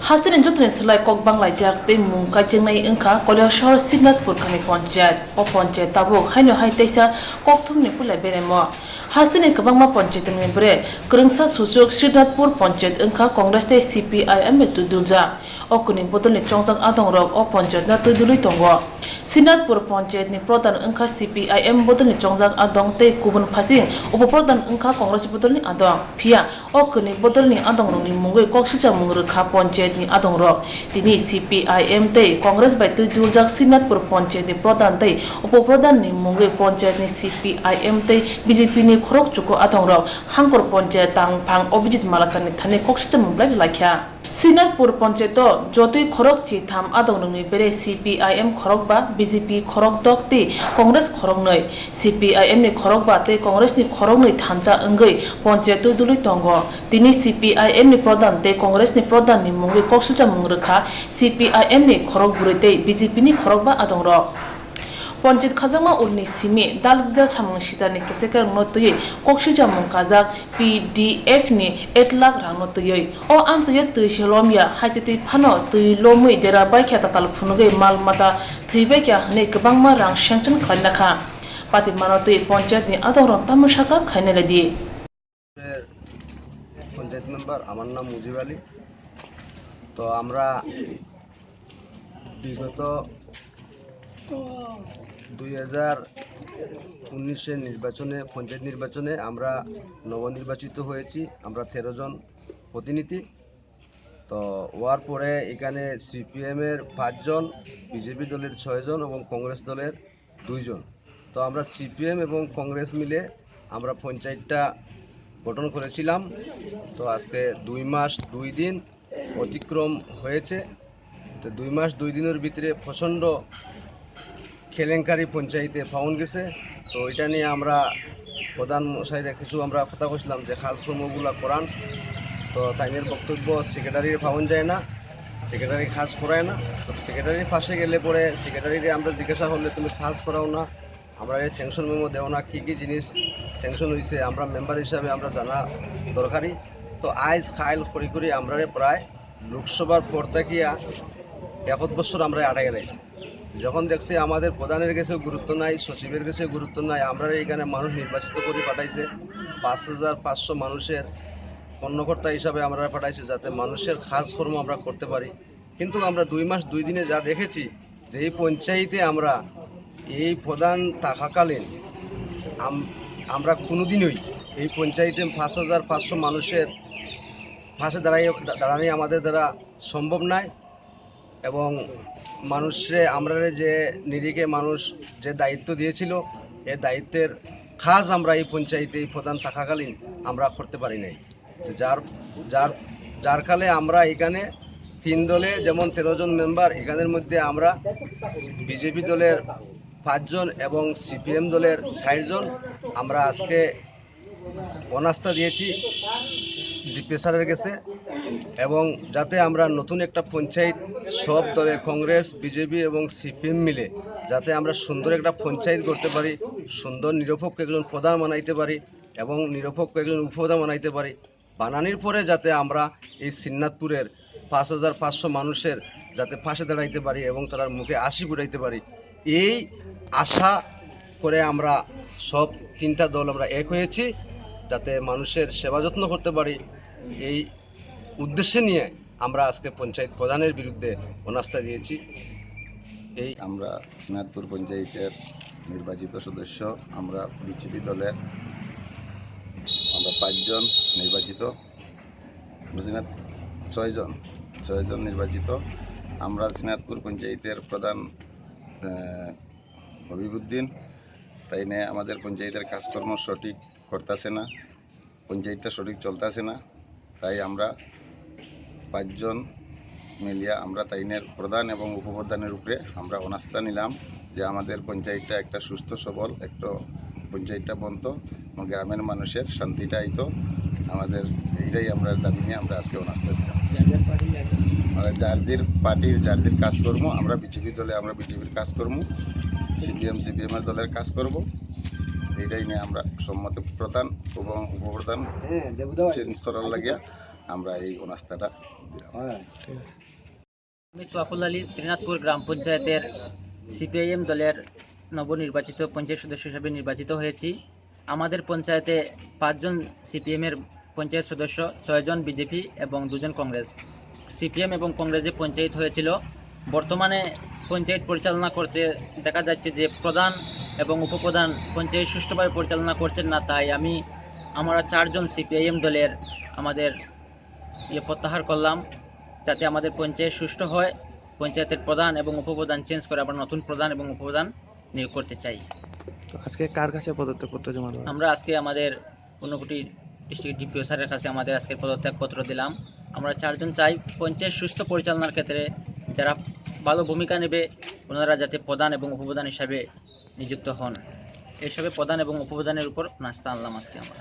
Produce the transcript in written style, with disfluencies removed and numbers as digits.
Hasilin jotun selai kok banglai jak te mung ka jengnai engka kolya shor Sinatpur kami panchayat o panchayat tabuk haino hai teisa kok thumni pulai beremo Hasilin kabangma panchayat ni bre krungsa susuk Sinatpur panchayat engka Congress te CPIM tu dulja o kuning botol ni chongjang adong rok o panchayat na tudului tongo Sinatpur panchayat ni pradhan engka CPIM botol ni chongjang adong te kubun phasing upapradhan engka Congress botol ni adong phia o kuning botol ni adong rong ni mungoi kok silja mungur kha panchayat ni adong rok tini CPIM te Congress bai tu duljak Sinatpur panchayat ni pradhan te upapradhan ni mungoi panchayat ni CPIM te BJP ni khorok chuko adong rok hangkor panchayat tang phang obijit malakan ni thane kok silja munglai lakhya Sinatpur panchayat jotui khorok chi tham adong rong ni bere CPIM khorok ba BJP khorok dok te Congress khorok noi CPIM ni khorok ba te Congress ni khorok noi thancha ongoi panchayat tu dului tongo tini CPIM ni pradhan te Congress ni pradhan ni mungoi koksilja mungrekha CPIM ni khorok buri te BJP ni khorok ba adong rok Panchayat khazama ulni simi dalbdal samang sita ni kesekar notoi koksilja mung kazak PDF ni 8 lakh rang notoi o amsaya tui shelomya haititi phano tui lomui dera baikya tatal phunugai mal mata thuibaikya hne kabangma rang sanction khalnakha pati manotoi panchayat ni adong rang tamushaka khainaladi panchayat member আমার নাম মুজিব আলী। তো আমরা বিগত 2019-এর নির্বাচনে পঞ্চায়েত নির্বাচনে আমরা নবনির্বাচিত হয়েছি। আমরা 13 জন প্রতিনিধি। তো হওয়ার পরে এখানে সিপিএমের 5 জন, বিজেপি দলের 6 জন এবং কংগ্রেস দলের 2 জন। তো আমরা সিপিএম এবং কংগ্রেস মিলে আমরা পঞ্চায়েতটা গঠন করেছিলাম। তো আজকে 2 মাস 2 দিন অতিক্রম হয়েছে। তো 2 মাস 2 দিনের ভিতরে প্রচণ্ড কেলেঙ্কারি পঞ্চায়েতে পাওয়া গেছে। তো এটা নিয়ে আমরা প্রধান মশাইরা কিছু আমরা কথা বলছিলাম যে কাজকর্মগুলো করান। তো তাইনের বক্তব্য সেক্রেটারির পাওয়া যায় না, সেক্রেটারি কাজ করায় না। তো সেক্রেটারির পাশে গেলে পরে সেক্রেটারিকে আমরা জিজ্ঞাসা করলে তুমি কাজ করাও না, আমরা এই স্যাংশন মেমো দেও না, কী কী জিনিস স্যাংশন হয়েছে আমরা মেম্বার হিসাবে আমরা জানা দরকারি। তো আইজ খাইল করি করি আমরা প্রায় লোকসভার পর থাকিয়া 1 বছর আমরা আটকে রয়েছি। যখন দেখছি আমাদের প্রধানের কাছে গুরুত্ব নাই, সচিবের কাছে গুরুত্ব নাই, আমরা এখানে মানুষ নির্বাচিত করে পাঠাইছে 5500 মানুষের কর্মকর্তা হিসাবে আমরা পাঠাইছে যাতে মানুষের কাজকর্ম আমরা করতে পারি। কিন্তু আমরা 2 মাস 2 দিনে যা দেখেছি যে এই পঞ্চায়েতে আমরা এই প্রধান থাকাকালীন আমরা কোনোদিনই এই পঞ্চায়েতে 5500 মানুষের পাশে দাঁড়ানি আমাদের দ্বারা সম্ভব নয়। এবং মানুষে আমরা যে নিরিখে মানুষ যে দায়িত্ব দিয়েছিল এই দায়িত্বের কাজ আমরা এই পঞ্চায়েতে এই প্রধান থাকাকালীন আমরা করতে পারি নাই। যার যার যার কালে আমরা এখানে 3 দলে যেমন 13 জন মেম্বার, এখানের মধ্যে আমরা বিজেপি দলের 5 জন এবং সিপিএম দলের 60 জন আমরা আজকে অনাস্থা দিয়েছি ডিপি স্যারের কাছে। এবং যাতে আমরা নতুন একটা পঞ্চায়েত সব দলের কংগ্রেস, বিজেপি এবং সিপিএম মিলে যাতে আমরা সুন্দর একটা পঞ্চায়েত করতে পারি, সুন্দর নিরপেক্ষ একজন প্রধান বানাইতে পারি এবং নিরপেক্ষ একজন উপপ্রধান বানাইতে পারি। বানানির পরে যাতে আমরা এই সিন্নাতপুরের 5500 মানুষের যাতে পাশে দাঁড়াইতে পারি এবং তার মুখে হাসি ফুটাইতে পারি, এই আশা করে আমরা সব 3টা দল আমরা এক হয়েছি যাতে মানুষের সেবা যত্ন করতে পারি। এই উদ্দেশ্যে নিয়ে আমরা আজকে পঞ্চায়েত প্রধানের বিরুদ্ধে অনাস্থা দিয়েছি। এই আমরা সিনাতপুর পঞ্চায়েতের নির্বাচিত সদস্য, আমরা বিজেপি দলের আমরা 5 জন নির্বাচিত, 6 জন নির্বাচিত। আমরা সিনাতপুর পঞ্চায়েতের প্রধান হবিবুদ্দিন, তাই নিয়ে আমাদের পঞ্চায়েতের কাজকর্ম সঠিক করতেছে না, পঞ্চায়েতটা সঠিক চলতেছে না। তাই আমরা 5 জন মিলিয়া আমরা তাইনের প্রধান এবং উপপ্রধানের উপরে আমরা অনাস্থা নিলাম যে আমাদের পঞ্চায়েতটা একটা সুস্থ সবল একটা পঞ্চায়েতটা বনত, গ্রামের মানুষের শান্তিটা আইতো। আমাদের এইটাই আমরা দাবি নিয়ে আমরা আজকে অনাস্থা দিলাম। যারদের পার্টির যারদের কাজকর্ম, আমরা বিজেপি দলে আমরা বিজেপির কাজকর্ম, সিপিএমের দলের কাজ করব, এইটাই নিয়ে আমরা সম্মত প্রধান এবং উপপ্রধান চেঞ্জ করার লাগিয়া আমরা এই অনাস্থাটা দিলাম। আমি তোয়াফুল আলী শ্রীনাথপুর গ্রাম পঞ্চায়েতের সিপিআইএম দলের নবনির্বাচিত পঞ্চায়েত সদস্য হিসেবে নির্বাচিত হয়েছি। আমাদের পঞ্চায়েতে 5 জন সিপিএমের পঞ্চায়েত সদস্য, 6 জন বিজেপি এবং 2 জন কংগ্রেস। সিপিএম এবং কংগ্রেসে পঞ্চায়েত হয়েছিল। বর্তমানে পঞ্চায়েত পরিচালনা করতে দেখা যাচ্ছে যে প্রধান এবং উপপ্রধান পঞ্চায়েত সুষ্ঠুভাবে পরিচালনা করছেন না, তাই আমরা 4 জন সিপিআইএম দলের আমাদের প্রত্যাহার করলাম, যাতে আমাদের পঞ্চায়েত সুষ্ঠু হয়। পঞ্চায়েতের প্রধান এবং উপপ্রধান চেঞ্জ করে আবার নতুন প্রধান এবং উপপ্রধান নিয়োগ করতে চাই। তো আজকে কার কাছে পদত্যাগপত্র জমা দেওয়া হয়েছে? আমরা আজকে আমাদের ঊনকোটি ডিস্ট্রিক্ট ডিপিও স্যারের কাছে আমাদের আজকে পদত্যাগপত্র দিলাম। আমরা 4 জন চাই পঞ্চায়েত সুস্থ পরিচালনার ক্ষেত্রে যারা ভালো ভূমিকা নেবে ওনারা যাতে প্রধান এবং উপপ্রধান হিসাবে নিযুক্ত হন। এইসবে প্রধান এবং উপপ্রধানের উপর নাস্তা আনলাম আজকে আমরা।